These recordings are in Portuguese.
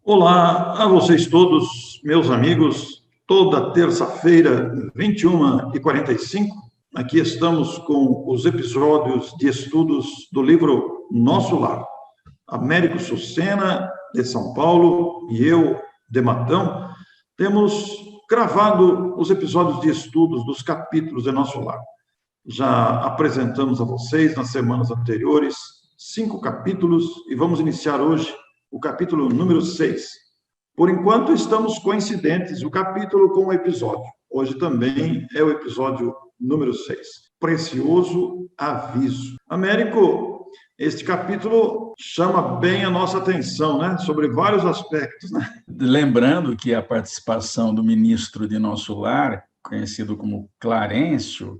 Olá a vocês todos, meus amigos. Toda terça-feira, 21h45, aqui estamos com os episódios de estudos do livro Nosso Lar. Américo Sucena, de São Paulo, e eu, de Matão, temos gravado os episódios de estudos dos capítulos de Nosso Lar. Já apresentamos a vocês, nas semanas anteriores, 5 capítulos, e vamos iniciar hoje o capítulo número 6. Por enquanto, estamos coincidentes, o capítulo com o episódio. Hoje também é o episódio número 6. Precioso aviso. Américo, este capítulo chama bem a nossa atenção, né? Sobre vários aspectos, né? Lembrando que a participação do ministro de Nosso Lar, conhecido como Clarencio,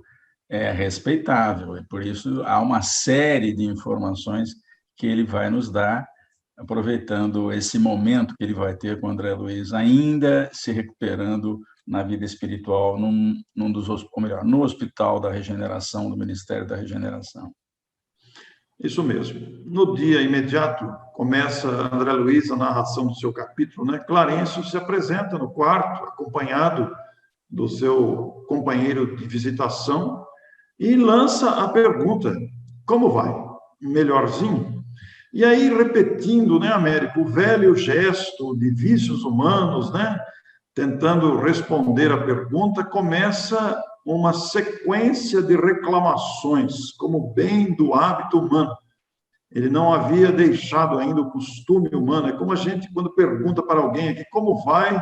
é respeitável, e por isso há uma série de informações que ele vai nos dar, aproveitando esse momento que ele vai ter com o André Luiz, ainda se recuperando na vida espiritual, no Hospital da Regeneração, do Ministério da Regeneração. Isso mesmo. No dia imediato, começa André Luiz a narração do seu capítulo, né? Clarencio se apresenta no quarto, acompanhado do seu companheiro de visitação, e lança a pergunta: como vai? Melhorzinho? E aí, repetindo, né, Américo, o velho gesto de vícios humanos, né, tentando responder a pergunta, começa uma sequência de reclamações, como bem do hábito humano. Ele não havia deixado ainda o costume humano. É como a gente, quando pergunta para alguém aqui como vai,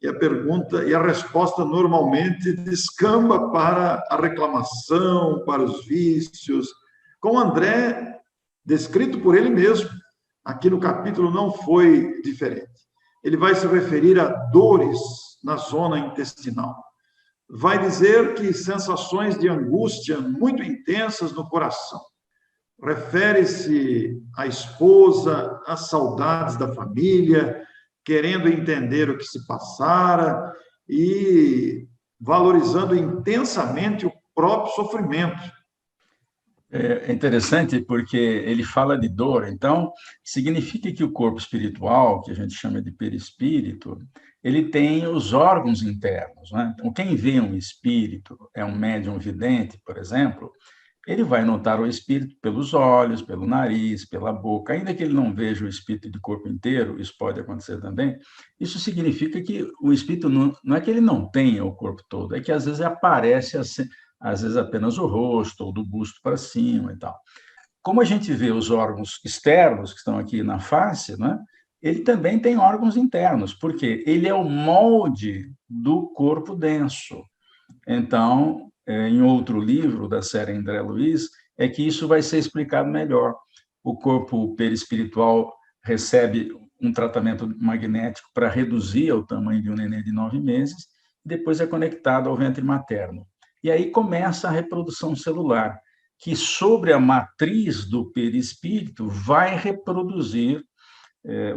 e a pergunta e a resposta normalmente descamba para a reclamação, para os vícios. Com André, descrito por ele mesmo, aqui no capítulo não foi diferente. Ele vai se referir a dores na zona intestinal. Vai dizer que sensações de angústia muito intensas no coração. Refere-se à esposa, às saudades da família, querendo entender o que se passara e valorizando intensamente o próprio sofrimento. É interessante porque ele fala de dor, então significa que o corpo espiritual, que a gente chama de perispírito, ele tem os órgãos internos, né? Então, quem vê um espírito, é um médium vidente, por exemplo, ele vai notar o espírito pelos olhos, pelo nariz, pela boca, ainda que ele não veja o espírito de corpo inteiro, isso pode acontecer também. Isso significa que o espírito não é que ele não tenha o corpo todo, é que às vezes aparece assim, às vezes apenas o rosto ou do busto para cima e tal. Como a gente vê os órgãos externos que estão aqui na face, né? Ele também tem órgãos internos, porque ele é o molde do corpo denso. Então, em outro livro da série André Luiz, é que isso vai ser explicado melhor. O corpo perispiritual recebe um tratamento magnético para reduzir o tamanho de um neném de 9 meses, depois é conectado ao ventre materno. E aí começa a reprodução celular, que sobre a matriz do perispírito vai reproduzir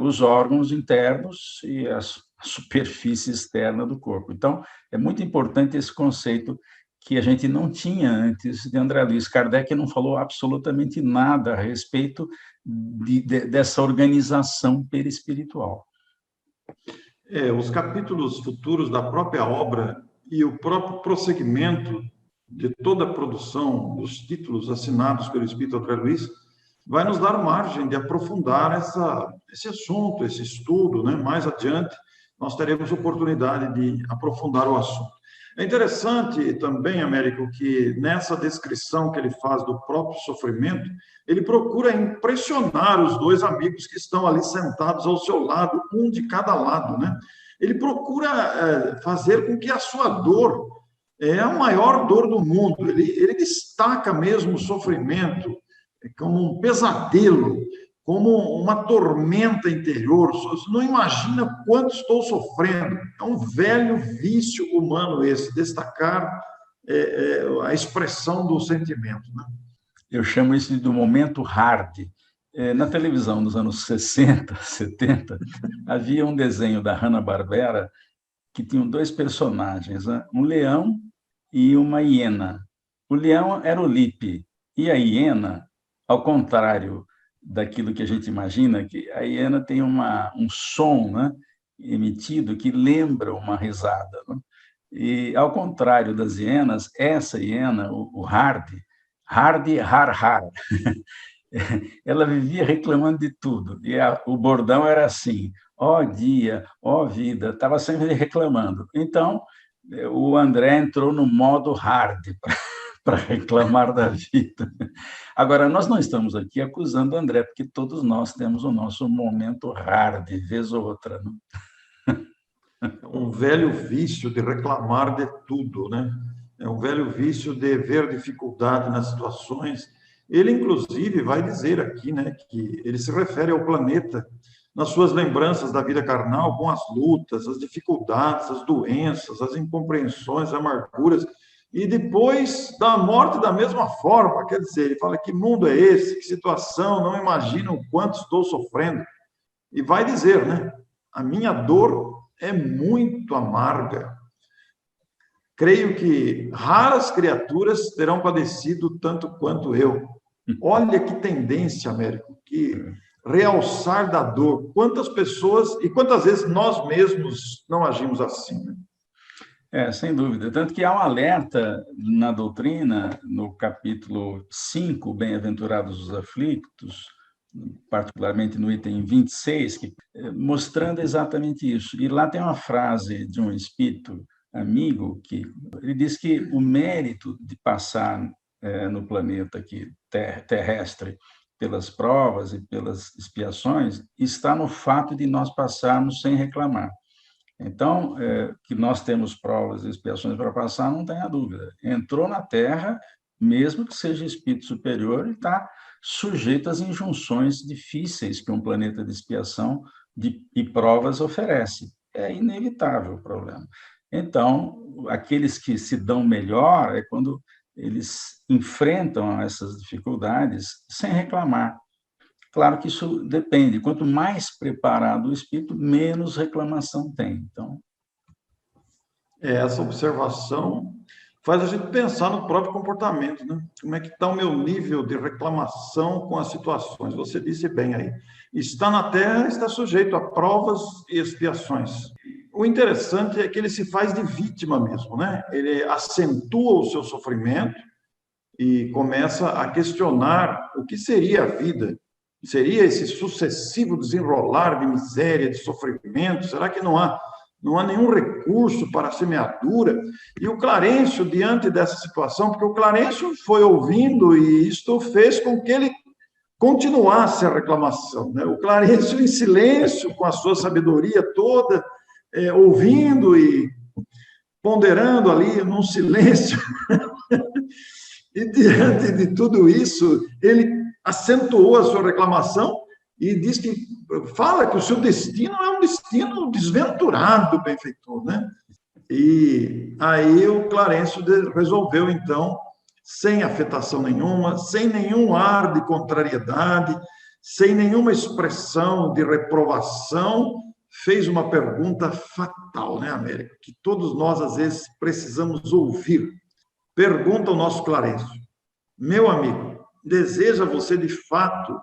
os órgãos internos e a superfície externa do corpo. Então, é muito importante esse conceito que a gente não tinha antes de André Luiz. Kardec não falou absolutamente nada a respeito dessa organização perispiritual. Os capítulos futuros da própria obra e o próprio prosseguimento de toda a produção dos títulos assinados pelo Espírito André Luiz vai nos dar margem de aprofundar esse assunto, esse estudo, né? Mais adiante, nós teremos oportunidade de aprofundar o assunto. É interessante também, Américo, que nessa descrição que ele faz do próprio sofrimento, ele procura impressionar os dois amigos que estão ali sentados ao seu lado, um de cada lado, né? Ele procura fazer com que a sua dor é a maior dor do mundo. Ele destaca mesmo o sofrimento como um pesadelo, como uma tormenta interior. Você não imagina quanto estou sofrendo. É um velho vício humano esse, destacar a expressão do sentimento, né? Eu chamo isso de do momento hard. Na televisão, nos anos 60, 70, havia um desenho da Hanna-Barbera que tinham dois personagens, né? Um leão e uma hiena. O leão era o Lipe, e a hiena, ao contrário daquilo que a gente imagina, que a hiena tem um som, né, emitido que lembra uma risada, né? E, ao contrário das hienas, essa hiena, o Hardy, Hardy har har, ela vivia reclamando de tudo. E o bordão era assim: ó dia, ó vida, estava sempre reclamando. Então, o André entrou no modo hard para reclamar da vida. Agora, nós não estamos aqui acusando o André, porque todos nós temos o nosso momento hard, vez ou outra. Não? É um velho vício de reclamar de tudo, né? É um velho vício de ver dificuldade nas situações. Ele, inclusive, vai dizer aqui, né, que ele se refere ao planeta nas suas lembranças da vida carnal, com as lutas, as dificuldades, as doenças, as incompreensões, as amarguras, e depois da morte da mesma forma. Quer dizer, ele fala: que mundo é esse? Que situação? Não imagino o quanto estou sofrendo. E vai dizer, né? A minha dor é muito amarga. Creio que raras criaturas terão padecido tanto quanto eu. Olha que tendência, Américo, que realçar da dor. Quantas pessoas e quantas vezes nós mesmos não agimos assim, né? Sem dúvida. Tanto que há um alerta na doutrina, no capítulo 5, Bem-aventurados os aflitos, particularmente no item 26, mostrando exatamente isso. E lá tem uma frase de um espírito amigo que ele diz que o mérito de passar no planeta aqui terrestre pelas provas e pelas expiações está no fato de nós passarmos sem reclamar. Então, que nós temos provas e expiações para passar, não tenha dúvida. Entrou na Terra, mesmo que seja espírito superior, e está sujeito às injunções difíceis que um planeta de expiação e provas oferece. É inevitável o problema. Então, aqueles que se dão melhor é quando eles enfrentam essas dificuldades sem reclamar. Claro que isso depende. Quanto mais preparado o espírito, menos reclamação tem. Então, essa observação faz a gente pensar no próprio comportamento, né? Como é que está o meu nível de reclamação com as situações? Você disse bem aí. Está na Terra, está sujeito a provas e expiações. O interessante é que ele se faz de vítima mesmo, né? Ele acentua o seu sofrimento e começa a questionar o que seria a vida. Seria esse sucessivo desenrolar de miséria, de sofrimento? Será que não há nenhum recurso para a semeadura? E o Clarencio, diante dessa situação, porque o Clarencio foi ouvindo e isto fez com que ele continuasse a reclamação, né? O Clarencio, em silêncio, com a sua sabedoria toda, ouvindo e ponderando ali num silêncio. E diante de tudo isso, ele acentuou a sua reclamação e diz que fala que o seu destino é um destino desventurado, benfeitor, né? E aí o Clarencio resolveu, então, sem afetação nenhuma, sem nenhum ar de contrariedade, sem nenhuma expressão de reprovação, fez uma pergunta fatal, né, Américo? Que todos nós, às vezes, precisamos ouvir. Pergunta o nosso Clarencio: meu amigo, deseja você de fato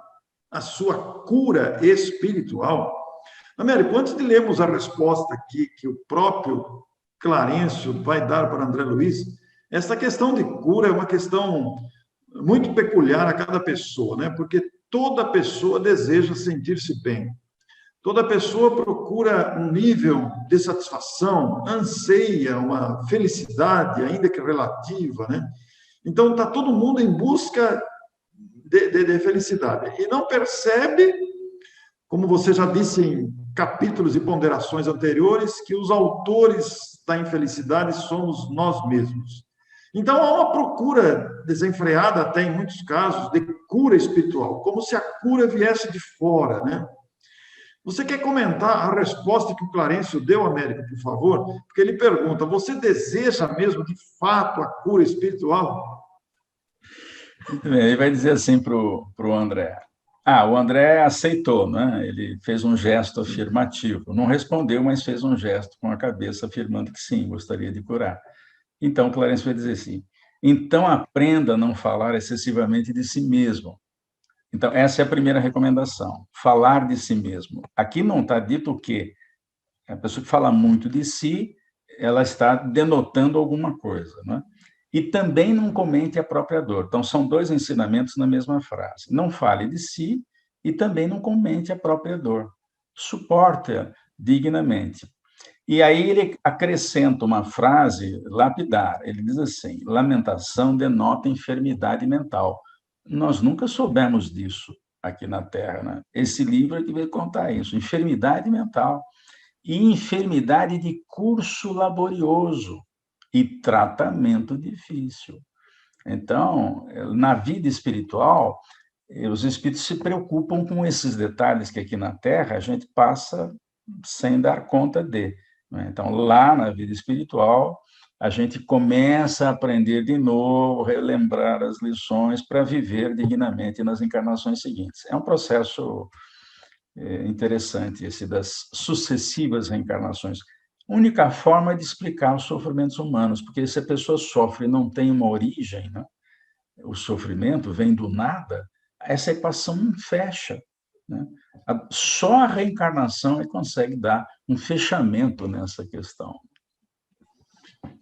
a sua cura espiritual? Américo, antes de lermos a resposta aqui que o próprio Clarencio vai dar para André Luiz, essa questão de cura é uma questão muito peculiar a cada pessoa, né? Porque toda pessoa deseja sentir-se bem. Toda pessoa procura um nível de satisfação, anseia uma felicidade, ainda que relativa, né? Então, está todo mundo em busca de felicidade. E não percebe, como você já disse em capítulos e ponderações anteriores, que os autores da infelicidade somos nós mesmos. Então, há uma procura desenfreada, até em muitos casos, de cura espiritual, como se a cura viesse de fora, né? Você quer comentar a resposta que o Clarencio deu, Américo, por favor? Porque ele pergunta: você deseja mesmo, de fato, a cura espiritual? Muito bem, ele vai dizer assim para o André. O André aceitou, né? Ele fez um gesto afirmativo. Não respondeu, mas fez um gesto com a cabeça afirmando que sim, gostaria de curar. Então, Clarencio vai dizer assim: então aprenda a não falar excessivamente de si mesmo. Então, essa é a primeira recomendação, falar de si mesmo. Aqui não está dito o quê? A pessoa que fala muito de si, ela está denotando alguma coisa, né? E também não comente a própria dor. Então, são dois ensinamentos na mesma frase. Não fale de si e também não comente a própria dor. Suporte-a dignamente. E aí ele acrescenta uma frase lapidar. Ele diz assim: lamentação denota enfermidade mental. Nós nunca soubemos disso aqui na Terra, né? Esse livro é que veio contar isso, enfermidade mental e enfermidade de curso laborioso e tratamento difícil. Então, na vida espiritual, os espíritos se preocupam com esses detalhes que aqui na Terra a gente passa sem dar conta de. Então, lá na vida espiritual, a gente começa a aprender de novo, relembrar as lições para viver dignamente nas encarnações seguintes. É um processo interessante esse das sucessivas reencarnações. Única forma de explicar os sofrimentos humanos, porque se a pessoa sofre e não tem uma origem, né? O sofrimento vem do nada, essa equação não fecha, né? Só a reencarnação consegue dar um fechamento nessa questão.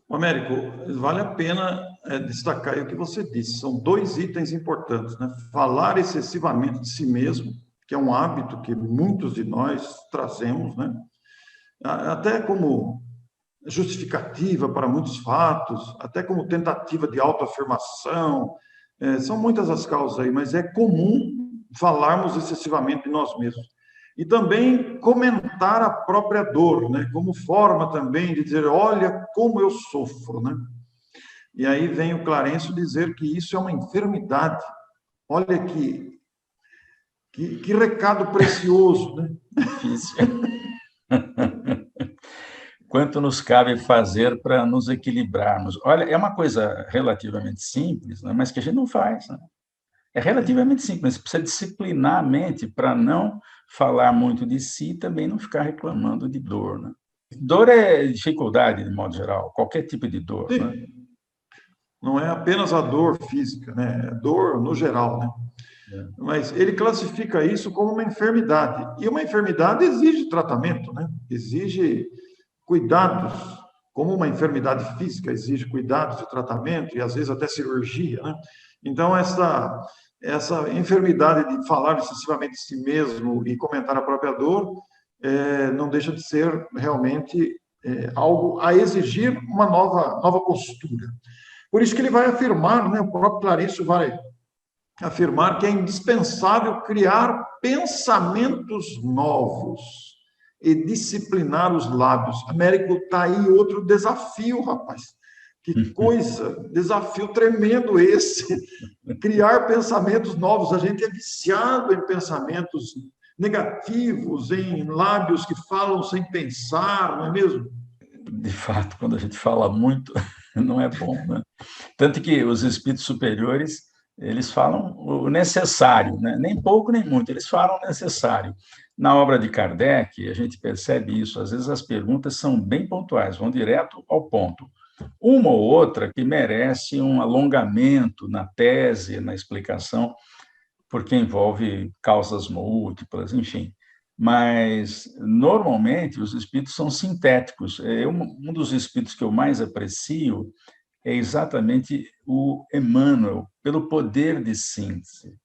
Américo, vale a pena destacar o que você disse. São dois itens importantes, né? Falar excessivamente de si mesmo, que é um hábito que muitos de nós trazemos, né? Até como justificativa para muitos fatos, até como tentativa de autoafirmação. São muitas as causas aí, mas é comum falarmos excessivamente de nós mesmos. E também comentar a própria dor, né? Como forma também de dizer, olha como eu sofro, né? E aí vem o Clarencio dizer que isso é uma enfermidade. Olha que recado precioso, né? Difícil. Quanto nos cabe fazer para nos equilibrarmos? Olha, é uma coisa relativamente simples, né? Mas que a gente não faz, né? É relativamente simples, precisa disciplinar a mente para não falar muito de si e também não ficar reclamando de dor, né? Dor é dificuldade, de modo geral, qualquer tipo de dor, Sim. né? Não é apenas a dor física, né? É dor no geral, né? Mas ele classifica isso como uma enfermidade. E uma enfermidade exige tratamento, né? Exige cuidados, como uma enfermidade física exige cuidados de tratamento e às vezes até cirurgia, né? Então essa enfermidade de falar excessivamente de si mesmo e comentar a própria dor não deixa de ser realmente algo a exigir uma nova postura. Por isso que ele vai afirmar, né, o próprio Clarencio vai afirmar que é indispensável criar pensamentos novos e disciplinar os lábios. Américo, está aí outro desafio, rapaz. Que coisa, desafio tremendo esse. Criar pensamentos novos. A gente é viciado em pensamentos negativos, em lábios que falam sem pensar, não é mesmo? De fato, quando a gente fala muito, não é bom, né? Tanto que os espíritos superiores, eles falam o necessário, né? Nem pouco nem muito, eles falam o necessário. Na obra de Kardec, a gente percebe isso, às vezes as perguntas são bem pontuais, vão direto ao ponto. Uma ou outra que merece um alongamento na tese, na explicação, porque envolve causas múltiplas, enfim. Mas, normalmente, os espíritos são sintéticos. Um dos espíritos que eu mais aprecio é exatamente o Emmanuel, pelo poder de síntese.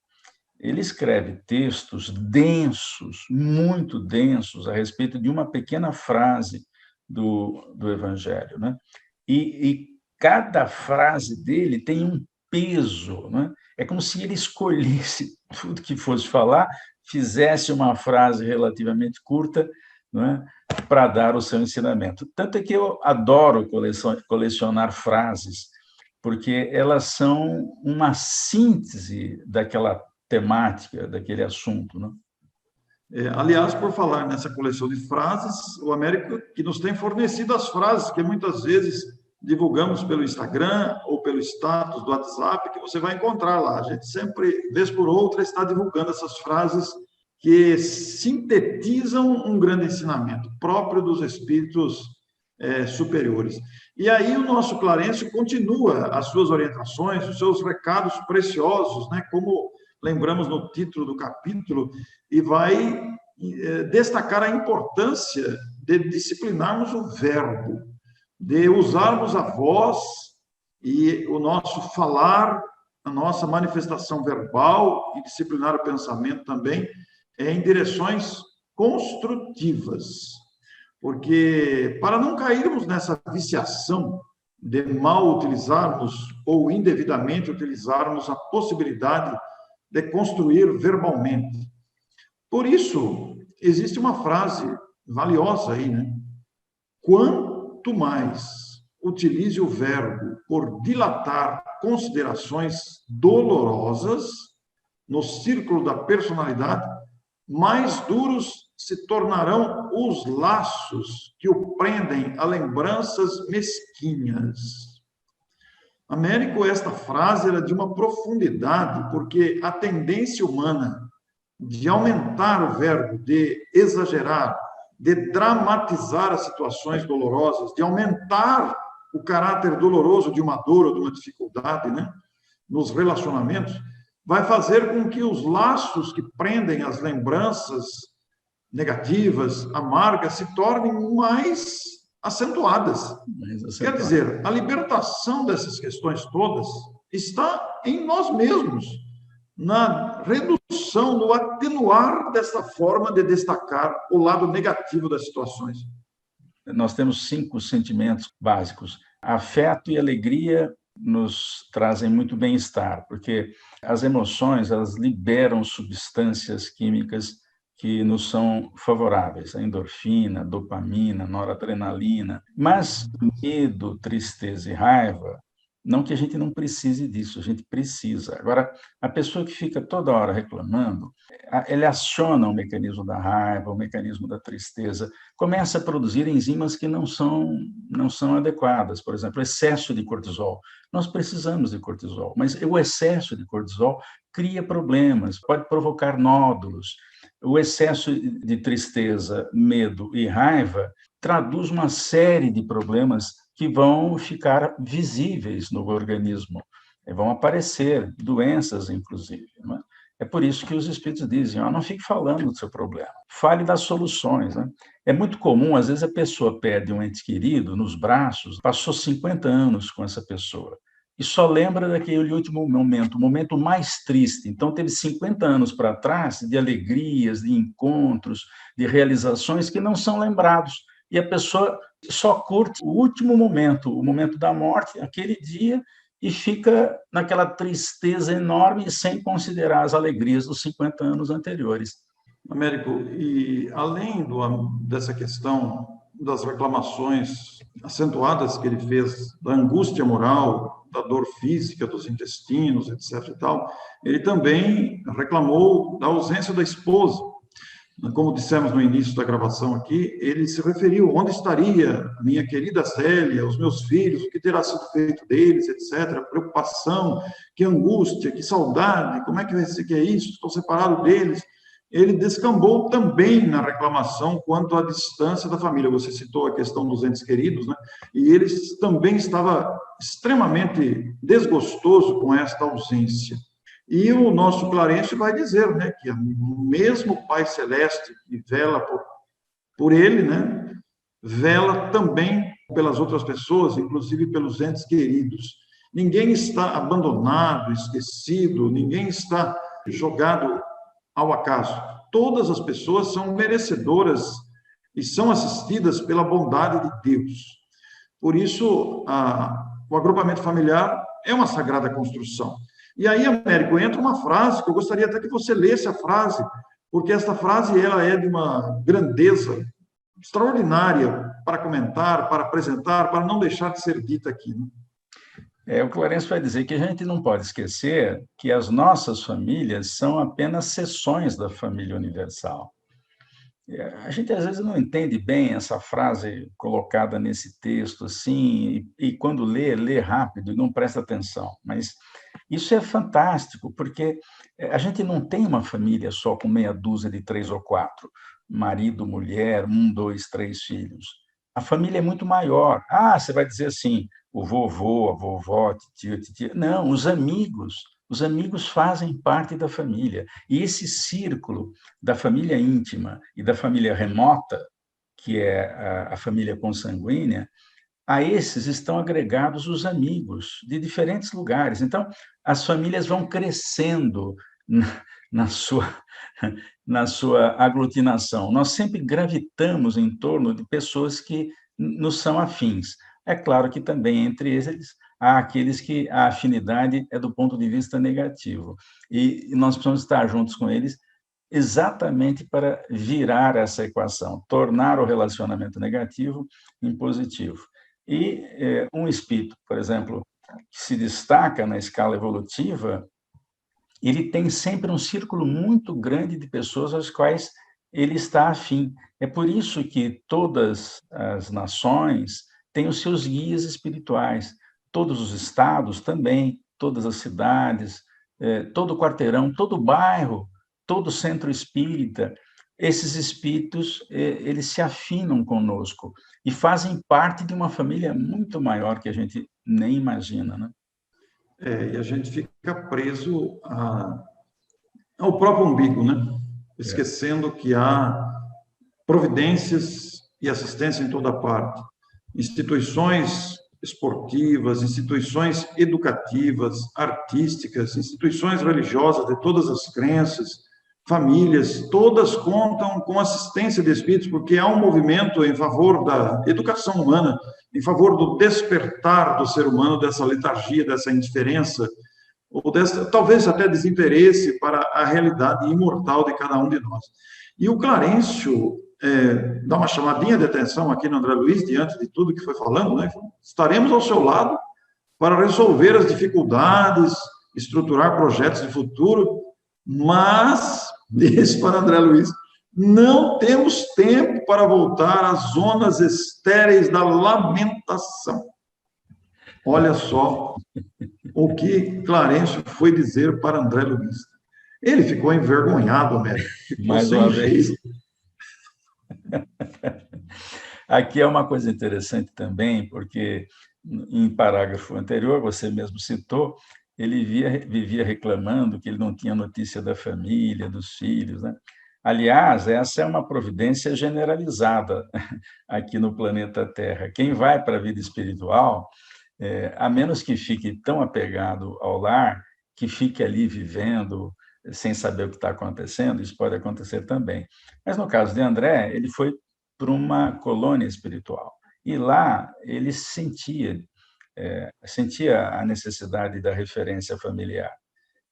Ele escreve textos densos, muito densos, a respeito de uma pequena frase do Evangelho, né? E cada frase dele tem um peso, né? É como se ele escolhesse tudo que fosse falar, fizesse uma frase relativamente curta, né, para dar o seu ensinamento. Tanto é que eu adoro colecionar frases, porque elas são uma síntese daquela temática, daquele assunto, né? Aliás, por falar nessa coleção de frases, o Américo que nos tem fornecido as frases que muitas vezes divulgamos pelo Instagram ou pelo status do WhatsApp, que você vai encontrar lá. A gente sempre, vez por outra, está divulgando essas frases que sintetizam um grande ensinamento próprio dos espíritos superiores. E aí o nosso Clarencio continua as suas orientações, os seus recados preciosos, né, como lembramos no título do capítulo, e vai destacar a importância de disciplinarmos o verbo, de usarmos a voz e o nosso falar, a nossa manifestação verbal e disciplinar o pensamento também em direções construtivas. Porque para não cairmos nessa viciação de mal utilizarmos ou indevidamente utilizarmos a possibilidade de construir verbalmente. Por isso, existe uma frase valiosa aí, né? Quanto mais utilize o verbo por dilatar considerações dolorosas no círculo da personalidade, mais duros se tornarão os laços que o prendem a lembranças mesquinhas. Américo, esta frase era de uma profundidade, porque a tendência humana de aumentar o verbo, de exagerar, de dramatizar as situações dolorosas, de aumentar o caráter doloroso de uma dor ou de uma dificuldade, né, nos relacionamentos, vai fazer com que os laços que prendem as lembranças negativas, amargas, se tornem mais acentuadas. Quer dizer, a libertação dessas questões todas está em nós mesmos, na redução, no atenuar dessa forma de destacar o lado negativo das situações. Nós temos 5 sentimentos básicos. Afeto e alegria nos trazem muito bem-estar, porque as emoções, elas liberam substâncias químicas que nos são favoráveis, a endorfina, dopamina, noradrenalina. Mas medo, tristeza e raiva, não que a gente não precise disso, a gente precisa. Agora, a pessoa que fica toda hora reclamando, ele aciona o mecanismo da raiva, o mecanismo da tristeza, começa a produzir enzimas que não são adequadas. Por exemplo, excesso de cortisol. Nós precisamos de cortisol, mas o excesso de cortisol cria problemas, pode provocar nódulos. O excesso de tristeza, medo e raiva traduz uma série de problemas que vão ficar visíveis no organismo, vão aparecer doenças, inclusive. Não é? É por isso que os espíritos dizem, não fique falando do seu problema, fale das soluções. Né? É muito comum, às vezes, a pessoa perde um ente querido nos braços, passou 50 anos com essa pessoa, e só lembra daquele último momento, o momento mais triste. Então, teve 50 anos para trás de alegrias, de encontros, de realizações que não são lembrados. E a pessoa só curte o último momento, o momento da morte, aquele dia, e fica naquela tristeza enorme sem considerar as alegrias dos 50 anos anteriores. Américo, e além dessa questão das reclamações acentuadas que ele fez, da angústia moral, da dor física dos intestinos, etc. e tal, ele também reclamou da ausência da esposa. Como dissemos no início da gravação aqui, ele se referiu onde estaria a minha querida Célia, os meus filhos, o que terá sido feito deles, etc. Preocupação, que angústia, que saudade, como é que vai ser que é isso? Estou separado deles. Ele descambou também na reclamação quanto à distância da família. Você citou a questão dos entes queridos, né? E ele também estava extremamente desgostoso com esta ausência. E o nosso Clarencio vai dizer, né, que o mesmo Pai Celeste que vela por ele, né, vela também pelas outras pessoas, inclusive pelos entes queridos. Ninguém está abandonado, esquecido, ninguém está jogado ao acaso. Todas as pessoas são merecedoras e são assistidas pela bondade de Deus. Por isso, o agrupamento familiar é uma sagrada construção. E aí, Américo, entra uma frase que eu gostaria até que você lesse a frase, porque esta frase ela é de uma grandeza extraordinária para comentar, para apresentar, para não deixar de ser dita aqui. Né? O Clarencio vai dizer que a gente não pode esquecer que as nossas famílias são apenas seções da família universal. A gente, às vezes, não entende bem essa frase colocada nesse texto, assim, e quando lê rápido e não presta atenção. Mas isso é fantástico, porque a gente não tem uma família só com meia dúzia de 3 ou 4, marido, mulher, 1, 2, 3 filhos. A família é muito maior. Você vai dizer assim, o vovô, a vovó, tio, titia. Não, os amigos. Os amigos fazem parte da família. E esse círculo da família íntima e da família remota, que é a família consanguínea, a esses estão agregados os amigos de diferentes lugares. Então, as famílias vão crescendo na sua, na sua aglutinação. Nós sempre gravitamos em torno de pessoas que nos são afins. É claro que também entre eles há aqueles que a afinidade é do ponto de vista negativo. E nós precisamos estar juntos com eles exatamente para virar essa equação, tornar o relacionamento negativo em positivo. E um espírito, por exemplo, que se destaca na escala evolutiva, ele tem sempre um círculo muito grande de pessoas às quais ele está afim. É por isso que todas as nações têm os seus guias espirituais, todos os estados também, todas as cidades, todo quarteirão, todo bairro, todo centro espírita. Esses espíritos, eles se afinam conosco e fazem parte de uma família muito maior que a gente nem imagina, né? E a gente fica preso ao próprio umbigo, né? Esquecendo que há providências e assistência em toda parte. Instituições esportivas, instituições educativas, artísticas, instituições religiosas de todas as crenças, famílias, todas contam com assistência de espíritos, porque há um movimento em favor da educação humana, em favor do despertar do ser humano dessa letargia, dessa indiferença, ou dessa, talvez até desinteresse para a realidade imortal de cada um de nós. E o Clarencio dá uma chamadinha de atenção aqui no André Luiz, diante de tudo que foi falando, né? Estaremos ao seu lado para resolver as dificuldades, estruturar projetos de futuro, mas, diz para André Luiz, não temos tempo para voltar às zonas estéreis da lamentação. Olha só o que Clarencio foi dizer para André Luiz. Ele ficou envergonhado, Américo. Mais uma vez. Aqui é uma coisa interessante também, porque em parágrafo anterior, você mesmo citou, ele vivia reclamando que ele não tinha notícia da família, dos filhos, né? Aliás, essa é uma providência generalizada aqui no planeta Terra. Quem vai para a vida espiritual, a menos que fique tão apegado ao lar, que fique ali vivendo sem saber o que está acontecendo, isso pode acontecer também. Mas no caso de André, ele foi para uma colônia espiritual. E lá ele sentia a necessidade da referência familiar.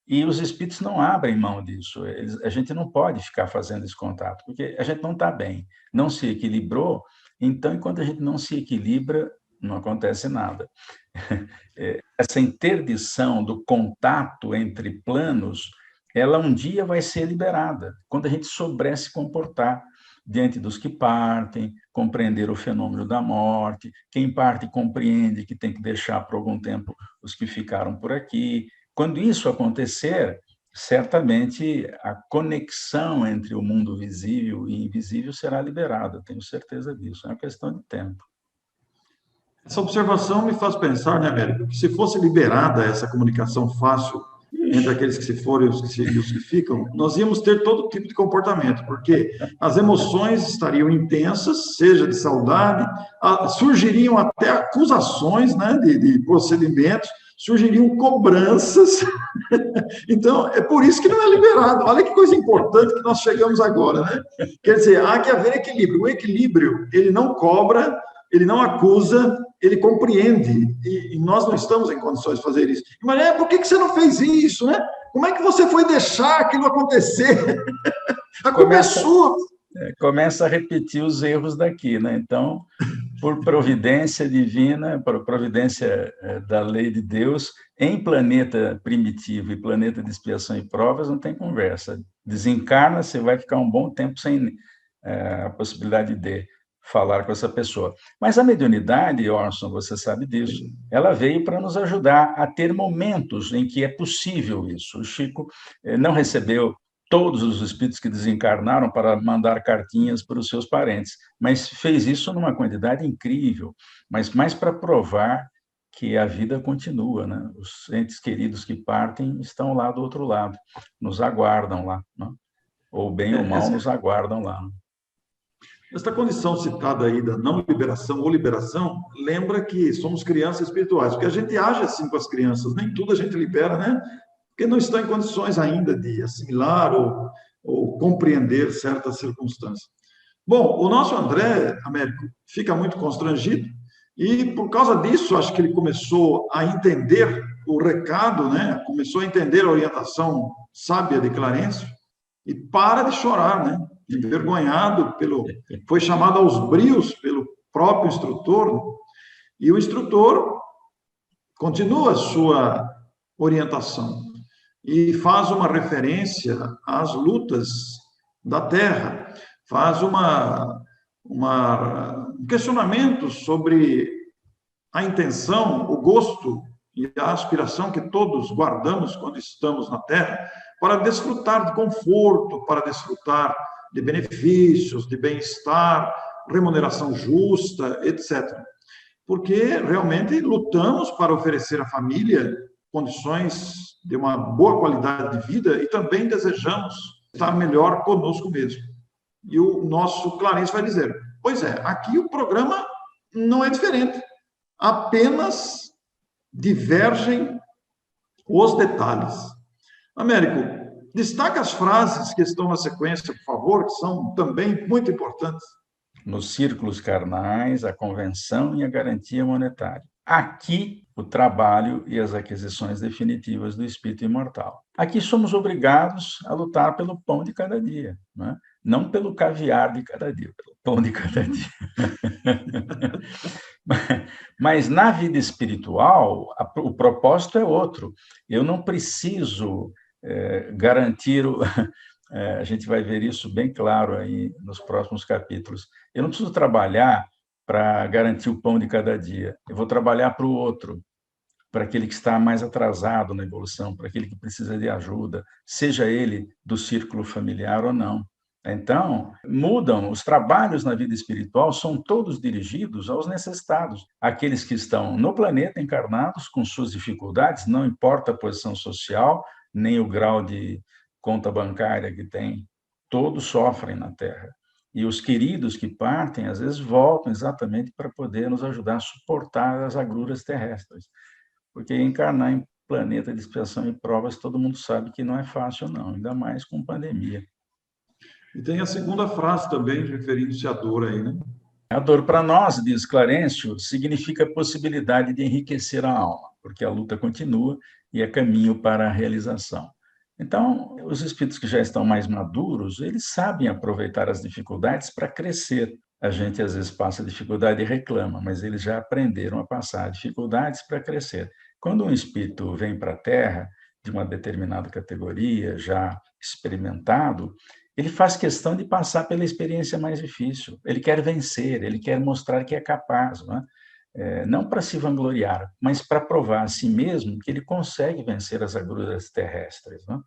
E os espíritos não abrem mão disso. A gente não pode ficar fazendo esse contato, porque a gente não está bem, não se equilibrou. Então, enquanto a gente não se equilibra, não acontece nada. Essa interdição do contato entre planos, ela um dia vai ser liberada, quando a gente souber se comportar diante dos que partem, compreender o fenômeno da morte. Quem parte compreende que tem que deixar por algum tempo os que ficaram por aqui. Quando isso acontecer, certamente a conexão entre o mundo visível e invisível será liberada, tenho certeza disso, é uma questão de tempo. Essa observação me faz pensar, né, Américo, que se fosse liberada essa comunicação fácil entre aqueles que se foram e os que ficam, nós íamos ter todo tipo de comportamento, porque as emoções estariam intensas, seja de saudade, surgiriam até acusações, né, de procedimentos, surgiriam cobranças. Então, é por isso que não é liberado. Olha que coisa importante que nós chegamos agora, né? Quer dizer, há que haver equilíbrio. O equilíbrio, ele não cobra, ele não acusa, ele compreende. E nós não estamos em condições de fazer isso. Mas por que você não fez isso, né? Como é que você foi deixar aquilo acontecer? A culpa é sua. Começa a repetir os erros daqui, né? Então, por providência divina, por providência da lei de Deus, em planeta primitivo e planeta de expiação e provas, não tem conversa. Desencarna, você vai ficar um bom tempo sem a possibilidade de falar com essa pessoa. Mas a mediunidade, Orson, você sabe disso, ela veio para nos ajudar a ter momentos em que é possível isso. O Chico não recebeu todos os espíritos que desencarnaram para mandar cartinhas para os seus parentes, mas fez isso numa quantidade incrível, mas mais para provar que a vida continua, né? Os entes queridos que partem estão lá do outro lado, nos aguardam lá, né? Ou bem ou mal nos aguardam lá. Esta condição citada aí da não liberação ou liberação lembra que somos crianças espirituais, porque a gente age assim com as crianças, nem tudo a gente libera, né? Porque não estão em condições ainda de assimilar ou compreender certas circunstâncias. Bom, o nosso André, Américo, fica muito constrangido e, por causa disso, acho que ele começou a entender o recado, né? Começou a entender a orientação sábia de Clarencio e para de chorar, né? Envergonhado foi chamado aos brios pelo próprio instrutor, e o instrutor continua a sua orientação e faz uma referência às lutas da terra, faz um questionamento sobre a intenção, o gosto e a aspiração que todos guardamos quando estamos na terra, para desfrutar de conforto, para desfrutar de benefícios, de bem-estar, remuneração justa, etc. Porque realmente lutamos para oferecer à família condições de uma boa qualidade de vida e também desejamos estar melhor conosco mesmo. E o nosso Clarencio vai dizer, pois é, aqui o programa não é diferente, apenas divergem os detalhes. Américo, destaca as frases que estão na sequência, por favor, que são também muito importantes. Nos círculos carnais, a convenção e a garantia monetária. Aqui, o trabalho e as aquisições definitivas do espírito imortal. Aqui somos obrigados a lutar pelo pão de cada dia, não pelo caviar de cada dia, pelo pão de cada dia. Mas na vida espiritual, o propósito é outro. Eu não preciso garantir... a gente vai ver isso bem claro aí nos próximos capítulos. Eu não preciso trabalhar para garantir o pão de cada dia. Eu vou trabalhar para o outro, para aquele que está mais atrasado na evolução, para aquele que precisa de ajuda, seja ele do círculo familiar ou não. Então, mudam, os trabalhos na vida espiritual são todos dirigidos aos necessitados, aqueles que estão no planeta encarnados com suas dificuldades, não importa a posição social, nem o grau de conta bancária que tem, todos sofrem na Terra. E os queridos que partem, às vezes, voltam exatamente para poder nos ajudar a suportar as agruras terrestres. Porque encarnar em planeta de expiação e provas, todo mundo sabe que não é fácil, não, ainda mais com pandemia. E tem a segunda frase também, referindo-se à dor aí, né? A dor, para nós, diz Clarencio, significa a possibilidade de enriquecer a alma, porque a luta continua e é caminho para a realização. Então, os espíritos que já estão mais maduros, eles sabem aproveitar as dificuldades para crescer. A gente, às vezes, passa dificuldade e reclama, mas eles já aprenderam a passar dificuldades para crescer. Quando um espírito vem para a Terra, de uma determinada categoria, já experimentado, ele faz questão de passar pela experiência mais difícil. Ele quer vencer, ele quer mostrar que é capaz, não é? Não para se vangloriar, mas para provar a si mesmo que ele consegue vencer as agruras terrestres. Não é?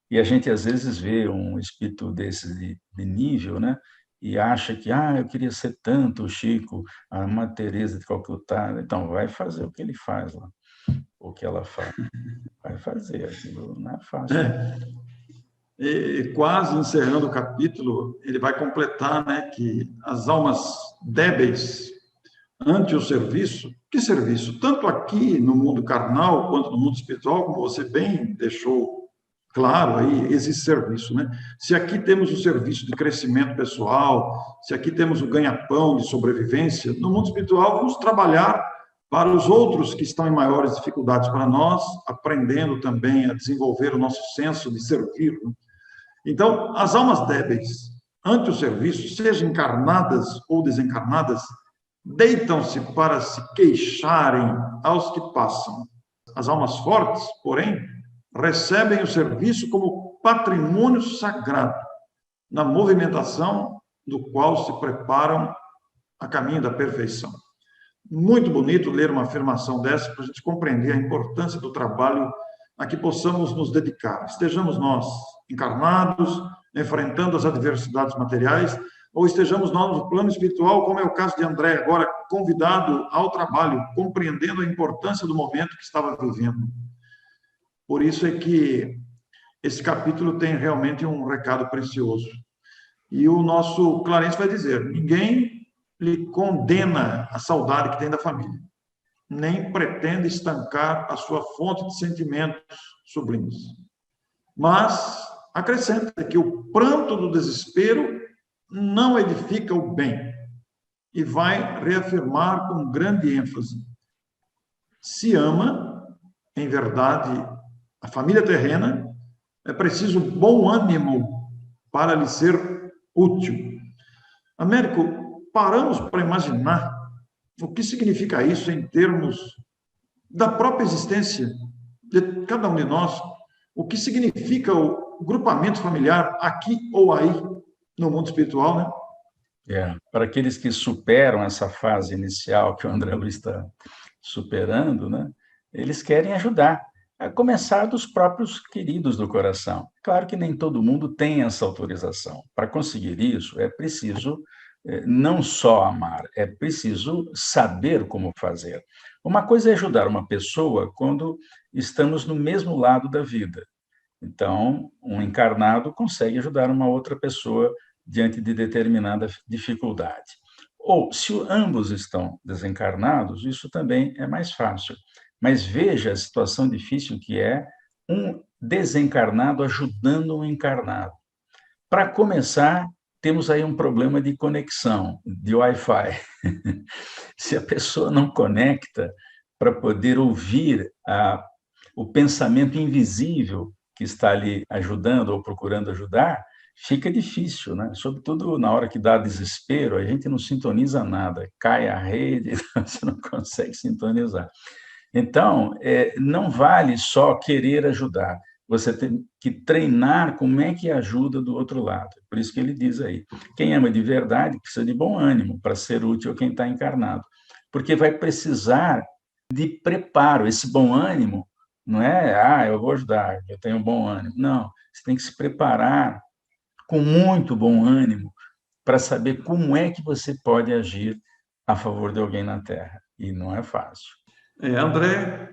E a gente, às vezes, vê um espírito desses de nível, né? E acha que, eu queria ser tanto o Chico, a Madre Teresa de Calcutá. Então, vai fazer o que ele faz lá, o que ela faz. Vai fazer, aquilo não é fácil. E quase encerrando o capítulo, ele vai completar, né, que as almas débeis ante o serviço, que serviço? Tanto aqui no mundo carnal, quanto no mundo espiritual, como você bem deixou claro aí, existe serviço, né? Se aqui temos o serviço de crescimento pessoal, se aqui temos o ganha-pão de sobrevivência, no mundo espiritual vamos trabalhar para os outros que estão em maiores dificuldades para nós, aprendendo também a desenvolver o nosso senso de servir. Né? Então, as almas débeis ante o serviço, seja encarnadas ou desencarnadas, deitam-se para se queixarem aos que passam. As almas fortes, porém, recebem o serviço como patrimônio sagrado, na movimentação do qual se preparam a caminho da perfeição. Muito bonito ler uma afirmação dessa para a gente compreender a importância do trabalho a que possamos nos dedicar. Estejamos nós encarnados, enfrentando as adversidades materiais, ou estejamos nós no plano espiritual, como é o caso de André, agora convidado ao trabalho, compreendendo a importância do momento que estava vivendo. Por isso é que esse capítulo tem realmente um recado precioso. E o nosso Clarence vai dizer: ninguém lhe condena a saudade que tem da família, nem pretende estancar a sua fonte de sentimentos sublimes. Mas acrescenta que o pranto do desespero não edifica o bem, e vai reafirmar com grande ênfase: se ama, em verdade, a família terrena, é preciso bom ânimo para lhe ser útil. Américo, paramos para imaginar o que significa isso em termos da própria existência de cada um de nós, o que significa o grupamento familiar aqui ou aí no mundo espiritual, né? Para aqueles que superam essa fase inicial que o André Luiz está superando, né? Eles querem ajudar, a começar dos próprios queridos do coração. Claro que nem todo mundo tem essa autorização. Para conseguir isso, é preciso não só amar, é preciso saber como fazer. Uma coisa é ajudar uma pessoa quando estamos no mesmo lado da vida. Então, um encarnado consegue ajudar uma outra pessoa diante de determinada dificuldade. Ou, se ambos estão desencarnados, isso também é mais fácil. Mas veja a situação difícil que é um desencarnado ajudando um encarnado. Para começar, temos aí um problema de conexão, de Wi-Fi. Se a pessoa não conecta para poder ouvir o pensamento invisível que está ali ajudando ou procurando ajudar, fica difícil, né? Sobretudo na hora que dá desespero, a gente não sintoniza nada, cai a rede, você não consegue sintonizar. Então, não vale só querer ajudar, você tem que treinar como é que ajuda do outro lado. Por isso que ele diz aí, quem ama de verdade precisa de bom ânimo para ser útil a quem está encarnado, porque vai precisar de preparo. Esse bom ânimo não é, eu vou ajudar, eu tenho bom ânimo. Não, você tem que se preparar com muito bom ânimo para saber como é que você pode agir a favor de alguém na Terra. E não é fácil. André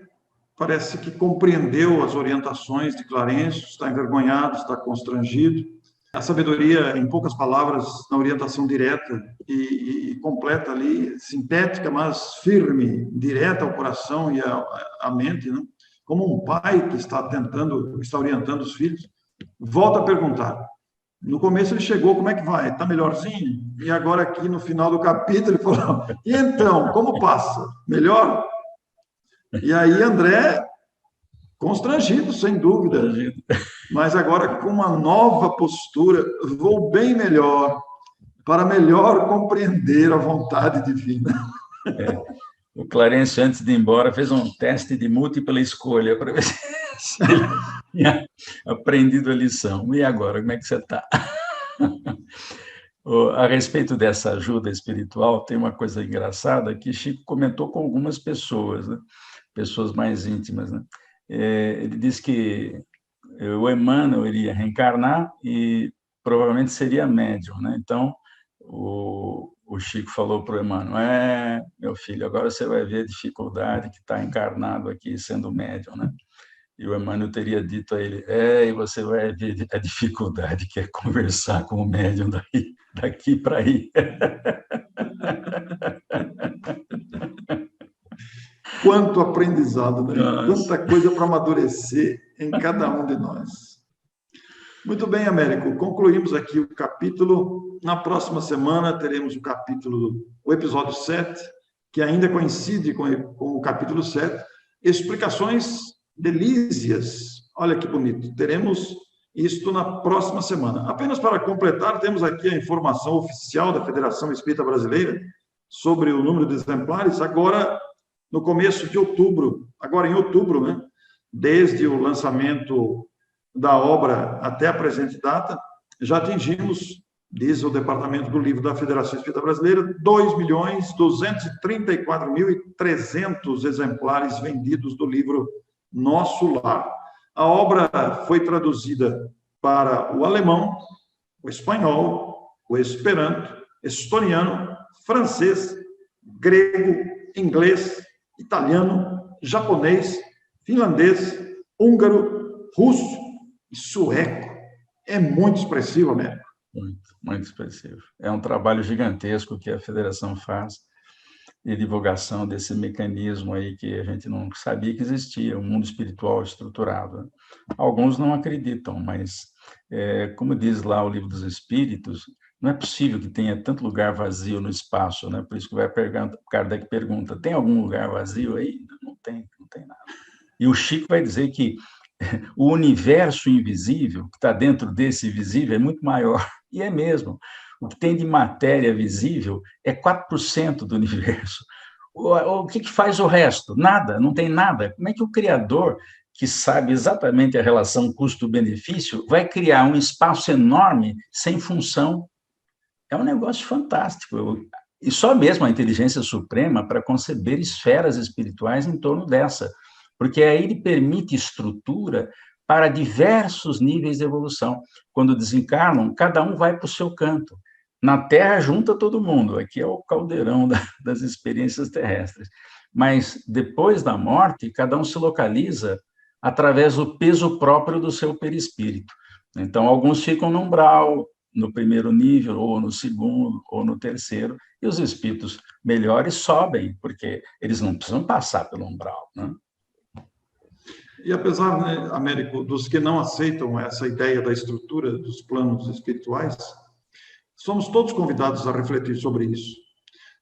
parece que compreendeu as orientações de Clarencio, está envergonhado, está constrangido. A sabedoria, em poucas palavras, na orientação direta e completa ali, sintética, mas firme, direta ao coração e à mente, né? Como um pai que está orientando os filhos, volta a perguntar. No começo ele chegou, como é que vai? Está melhorzinho? E agora aqui no final do capítulo ele falou, e então, como passa? Melhor? E aí André, constrangido, sem dúvida, mas agora com uma nova postura, vou bem melhor, para melhor compreender a vontade divina. O Clarence, antes de ir embora, fez um teste de múltipla escolha para ver se ele tinha aprendido a lição. E agora, como é que você está? A respeito dessa ajuda espiritual, tem uma coisa engraçada que Chico comentou com algumas pessoas, né? Pessoas mais íntimas, né? Ele disse que o Emmanuel iria reencarnar e provavelmente seria médium, né? Então, o Chico falou para o Emmanuel, meu filho, agora você vai ver a dificuldade que está encarnado aqui sendo médium, né? E o Emmanuel teria dito a ele, e você vai ver a dificuldade que é conversar com o médium daqui para aí. Quanto aprendizado, né? Quanta coisa para amadurecer em cada um de nós. Muito bem, Américo, concluímos aqui o capítulo. Na próxima semana teremos o episódio 7, que ainda coincide com o capítulo 7, explicações de Lísias. Olha que bonito, teremos isto na próxima semana. Apenas para completar, temos aqui a informação oficial da Federação Espírita Brasileira sobre o número de exemplares, agora no começo de outubro, agora em outubro, né? Desde o lançamento da obra até a presente data, já atingimos, diz o Departamento do Livro da Federação Espírita Brasileira, 2.234.300 exemplares vendidos do livro Nosso Lar. A obra foi traduzida para o alemão, o espanhol, o esperanto, estoniano, francês, grego, inglês, italiano, japonês, finlandês, húngaro, russo e sueco. É muito expressivo, Américo. Muito, muito expressivo. É um trabalho gigantesco que a federação faz de divulgação desse mecanismo aí que a gente não sabia que existia, um mundo espiritual estruturado. Alguns não acreditam, mas, como diz lá o Livro dos Espíritos, não é possível que tenha tanto lugar vazio no espaço, né? Por isso que Kardec pergunta, tem algum lugar vazio aí? Não tem nada. E o Chico vai dizer que o universo invisível, que está dentro desse visível, é muito maior, e é mesmo. O que tem de matéria visível é 4% do universo. O que faz o resto? Nada, não tem nada. Como é que o Criador, que sabe exatamente a relação custo-benefício, vai criar um espaço enorme sem função? É um negócio fantástico. E só mesmo a inteligência suprema para conceber esferas espirituais em torno dessa, porque aí ele permite estrutura para diversos níveis de evolução. Quando desencarnam, cada um vai para o seu canto. Na Terra, junta todo mundo. Aqui é o caldeirão das experiências terrestres. Mas, depois da morte, cada um se localiza através do peso próprio do seu perispírito. Então, alguns ficam no umbral, no primeiro nível, ou no segundo, ou no terceiro, e os espíritos melhores sobem, porque eles não precisam passar pelo umbral, né? E apesar, né, Américo, dos que não aceitam essa ideia da estrutura dos planos espirituais, somos todos convidados a refletir sobre isso.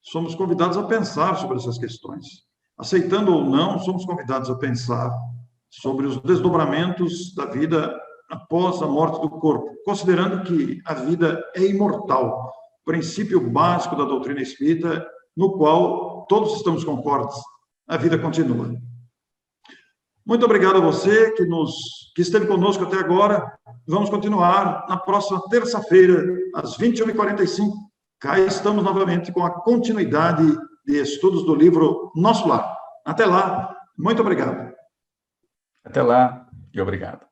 Somos convidados a pensar sobre essas questões. Aceitando ou não, somos convidados a pensar sobre os desdobramentos da vida após a morte do corpo, considerando que a vida é imortal, princípio básico da doutrina espírita, no qual todos estamos concordes. A vida continua. Muito obrigado a você que esteve conosco até agora. Vamos continuar na próxima terça-feira, às 21h45. Cá estamos novamente com a continuidade de estudos do livro Nosso Lar. Até lá, muito obrigado. Até lá e obrigado.